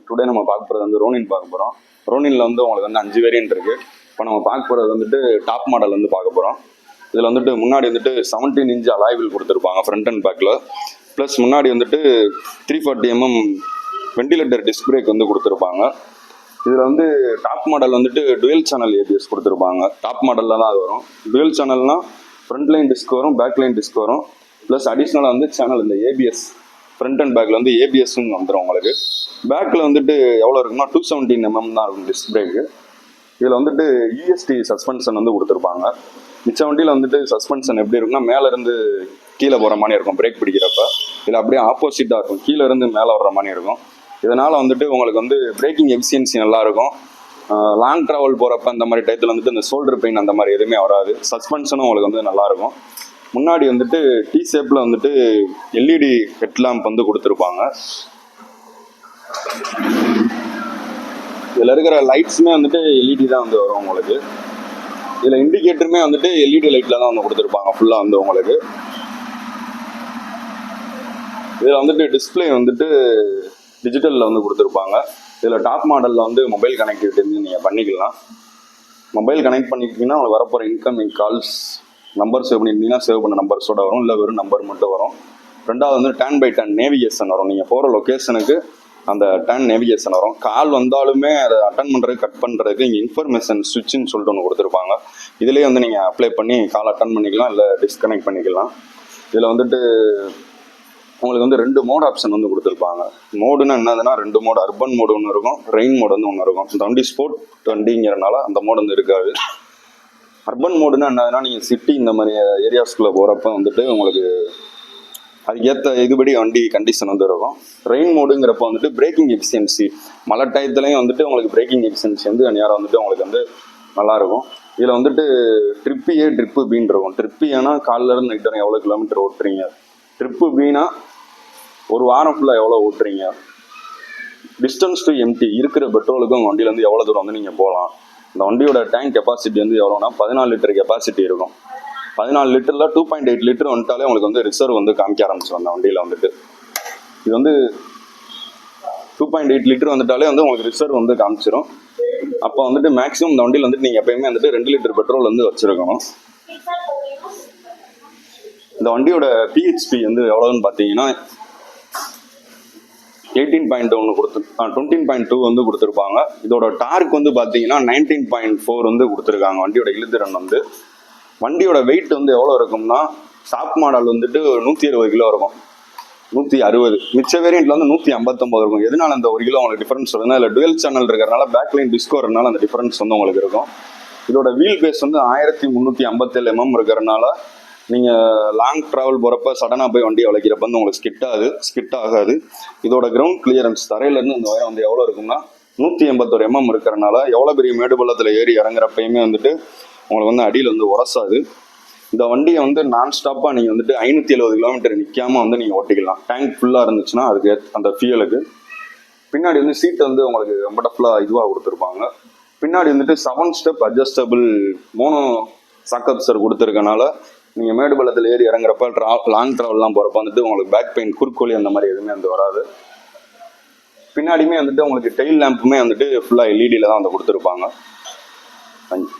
Today நம்ம பார்க்க போகிறது வந்து ரோனின் பார்க்க போகிறோம். ரோனினில் வந்து உங்களுக்கு வந்து 5 வேரியன்ட் இருக்குது. இப்போ நம்ம பார்க்க போகிறது வந்துட்டு டாப் மாடல் வந்து பார்க்க போகிறோம். இதில் வந்துட்டு முன்னாடி வந்துட்டு 17 இன்ச் அலாய் வீல் கொடுத்துருப்பாங்க ஃப்ரண்ட் அண்ட் பேக்கில். ப்ளஸ் முன்னாடி வந்துட்டு 340mm வெண்டிலேட்டர் டிஸ்க் பிரேக் வந்து கொடுத்துருப்பாங்க. இதில் வந்து டாப் மாடல் வந்துட்டு டுவெல் சேனல் ஏபிஎஸ் கொடுத்துருப்பாங்க. டாப் மாடலில் தான் அது வரும். டுவெல் சேனல்னால் ஃப்ரண்ட் லைன் டிஸ்க் வரும், பேக் லைன் டிஸ்க் வரும். ப்ளஸ் அடிஷ்னலாக வந்து சேனல் இந்த ஏபிஎஸ் ஃப்ரண்ட் அண்ட் பேக்கில் வந்து ஏபிஎஸ்ன்னு வந்துடும் உங்களுக்கு. பேக்கில் வந்துட்டு எவ்வளோ இருக்குன்னா 217mm தான் இருக்கும் டிஸ்க் பிரேக்கு. இதில் வந்துட்டு யூஎஸ்டி சஸ்பென்ஷன் வந்து கொடுத்துருப்பாங்க. மிச்ச வண்டியில் வந்துட்டு சஸ்பென்ஷன் எப்படி இருக்குன்னா மேலேருந்து கீழே போகிற மாதிரி இருக்கும் பிரேக் பிடிக்கிறப்ப. இதில் அப்படியே ஆப்போசிட்டாக இருக்கும், கீழே இருந்து மேலே வர்ற மாதிரி இருக்கும். இதனால் வந்துட்டு உங்களுக்கு வந்து பிரேக்கிங் எஃபிஷியன்சி நல்லாயிருக்கும். லாங் ட்ராவல் போகிறப்ப அந்த மாதிரி டயத்தில் வந்துட்டு இந்த ஷோல்டர் பெயின் அந்த மாதிரி எதுவுமே வராது. சஸ்பென்ஷனும் உங்களுக்கு வந்து நல்லாயிருக்கும். முன்னாடி வந்துட்டு டி ஷேப்பில் வந்துட்டு எல்இடி ஹெட்லாம்ப் வந்து கொடுத்துருப்பாங்க. இதில் இருக்கிற லைட்ஸுமே வந்துட்டு எல்இடி தான் வந்து வரும் உங்களுக்கு. இதில் இண்டிகேட்டருமே வந்துட்டு எல்இடி லைட்டில் தான் வந்து கொடுத்துருப்பாங்க ஃபுல்லாக வந்து உங்களுக்கு. இதில் வந்துட்டு டிஸ்பிளே வந்துட்டு டிஜிட்டலில் வந்து கொடுத்துருப்பாங்க. இதில் டாப் மாடலில் வந்து மொபைல் கனெக்டிவிட்டி வந்து நீங்கள் பண்ணிக்கலாம். மொபைல் கனெக்ட் பண்ணிக்கிட்டிங்கன்னா உங்களுக்கு வரப்போகிற இன்கமிங் கால்ஸ் நம்பர் சேவ் பண்ணியிருந்தீங்கன்னா சேவ் பண்ண நம்பர்ஸோட வரும், இல்லை வெறும் நம்பர் மட்டும் வரும். ரெண்டாவது வந்து 10x10 நேவிகேஷன் வரும். நீங்கள் போகிற லொக்கேஷனுக்கு அந்த 10 நேவிகேஷன் வரும். கால் வந்தாலுமே அதை அட்டன் பண்ணுறதுக்கு கட் பண்ணுறதுக்கு இங்கே இன்ஃபர்மேஷன் சுவிட்சுன்னு சொல்லிட்டு ஒன்று கொடுத்துருப்பாங்க. இதிலே வந்து நீங்கள் அப்ளை பண்ணி கால் அட்டன் பண்ணிக்கலாம், இல்லை டிஸ்கனெக்ட் பண்ணிக்கலாம். இதில் வந்துட்டு உங்களுக்கு வந்து 2 மோட் ஆப்ஷன் வந்து கொடுத்துருப்பாங்க. மோடுன்னா என்னதுன்னா 2 மோடு, அர்பன் மோடு ஒன்று இருக்கும், ரெயின் மோடு வந்து ஒன்று இருக்கும். இந்த வண்டி ஸ்போர்ட் வண்டிங்கிறனால அந்த மோடு வந்து இருக்காது. அர்பன் மோடுன்னா என்னதுன்னா நீங்கள் சிட்டி இந்த மாதிரி ஏரியாஸ்குள்ளே போகிறப்ப வந்துட்டு உங்களுக்கு அதுக்கேற்ற இதுபடி வண்டி கண்டிஷன் வந்து இருக்கும். ரெயின் மோடுங்கிறப்ப வந்துட்டு பிரேக்கிங் எஃபிஷியன்சி, மழை டயத்துலையும் வந்துட்டு உங்களுக்கு பிரேக்கிங் எஃபிஷியன்சி வந்து நேரம் வந்துட்டு உங்களுக்கு வந்து நல்லாயிருக்கும். இதில் வந்துட்டு ட்ரிப்பு ஏ ட்ரிப்பு பின்னு இருக்கும். ட்ரிப்பு ஏன்னா காலிலேருந்து நைட் வரைக்கும் எவ்வளோ கிலோமீட்டர் ஓட்டுறீங்க, ட்ரிப்பு பின்னா ஒரு வாரம் ஃபுல்லாக எவ்வளோ ஓட்டுறீங்க, டிஸ்டன்ஸ் டு எம்டி இருக்கிற பெட்ரோலுக்கும் வண்டியிலேருந்து எவ்வளோ தூரம் வந்து நீங்கள் போகலாம். இந்த வண்டியோட டேங்க் கெப்பாசிட்டி வந்து எவ்வளோனா 14 லிட்டர் கெப்பாசிட்டி இருக்கும். 14 லிட்டரில் 2.8 லிட்டர் வந்துட்டாலே உங்களுக்கு வந்து ரிசர்வ் வந்து காமிக்க ஆரம்பிச்சிடும் அந்த வண்டியில் வந்துட்டு. இது வந்து 2.8 லிட்டர் வந்துட்டாலே வந்து உங்களுக்கு ரிசர்வ் வந்து காமிச்சிடும். அப்போ வந்துட்டு மேக்ஸிமம் இந்த வண்டியில் வந்துட்டு நீங்கள் எப்பயுமே வந்துட்டு 2 லிட்டர் பெட்ரோல் வந்து வச்சுருக்கணும். இந்த வண்டியோட பிஹெச்பி வந்து எவ்வளோன்னு பார்த்தீங்கன்னா 18.2 வந்து கொடுத்துருப்பாங்க. இதோட டார்க் வந்து பார்த்தீங்கன்னா 19.4 வந்து கொடுத்துருக்காங்க. வண்டியோட இழுதிறன் வந்து. வண்டியோட வெயிட் வந்து எவ்வளோ இருக்கும்னா டாப் மாடல் வந்துட்டு 160 கிலோ இருக்கும், 160. மிச்ச வேரியண்ட்ல வந்து 159 இருக்கும். எதனால அந்த 1 கிலோ உங்களுக்கு டிஃபரன்ஸ் வருதுன்னா இதில் டுவெல் சேனல் இருக்கிறனால பேக் லைன் டிஸ்க் வரனால அந்த டிஃபரன்ஸ் வந்து உங்களுக்கு இருக்கும். இதோட வீல் பேஸ் வந்து 1357mm இருக்கிறனால நீங்கள் லாங் ட்ராவல் போகிறப்ப சடனாக போய் வண்டியை வளைக்கிறப்ப வந்து உங்களுக்கு ஸ்கிட் ஆகாது. இதோட கிரவுண்ட் கிளியரன்ஸ் தரையிலேருந்து இந்த உயரம் வந்து எவ்வளோ இருக்குன்னா 181mm இருக்கிறனால எவ்வளோ பெரிய மேடு பள்ளத்தில் ஏறி இறங்குறப்பயுமே வந்துட்டு உங்களுக்கு வந்து அடியில் வந்து உரசாது. இந்த வண்டியை வந்து நான் ஸ்டாப்பாக நீங்கள் வந்துட்டு 570 கிலோமீட்டர் நிற்காமல் வந்து நீங்கள் ஓட்டிக்கலாம். டேங்க் ஃபுல்லாக இருந்துச்சுன்னா அதுக்கு அந்த ஃபியூலுக்கு. பின்னாடி வந்து சீட் வந்து உங்களுக்கு ரொம்ப டஃப்லாக இதுவாக கொடுத்துருப்பாங்க. பின்னாடி வந்துட்டு 7 ஸ்டெப் அட்ஜஸ்டபிள் மோனோ சாக்கப்சர் கொடுத்துருக்கனால நீங்கள் மேடு பள்ளத்தில் ஏறி இறங்குறப்ப லாங் ட்ராவல்லாம் போகிறப்ப வந்துட்டு உங்களுக்கு பேக் பெயின், குறுக்கோலி அந்த மாதிரி எதுவுமே வந்து வராது. பின்னாடியுமே வந்துட்டு உங்களுக்கு டெயில் லேம்புமே வந்துட்டு ஃபுல்லாக எல்இடியில் தான் வந்து கொடுத்துருப்பாங்க. தேங்க்யூ.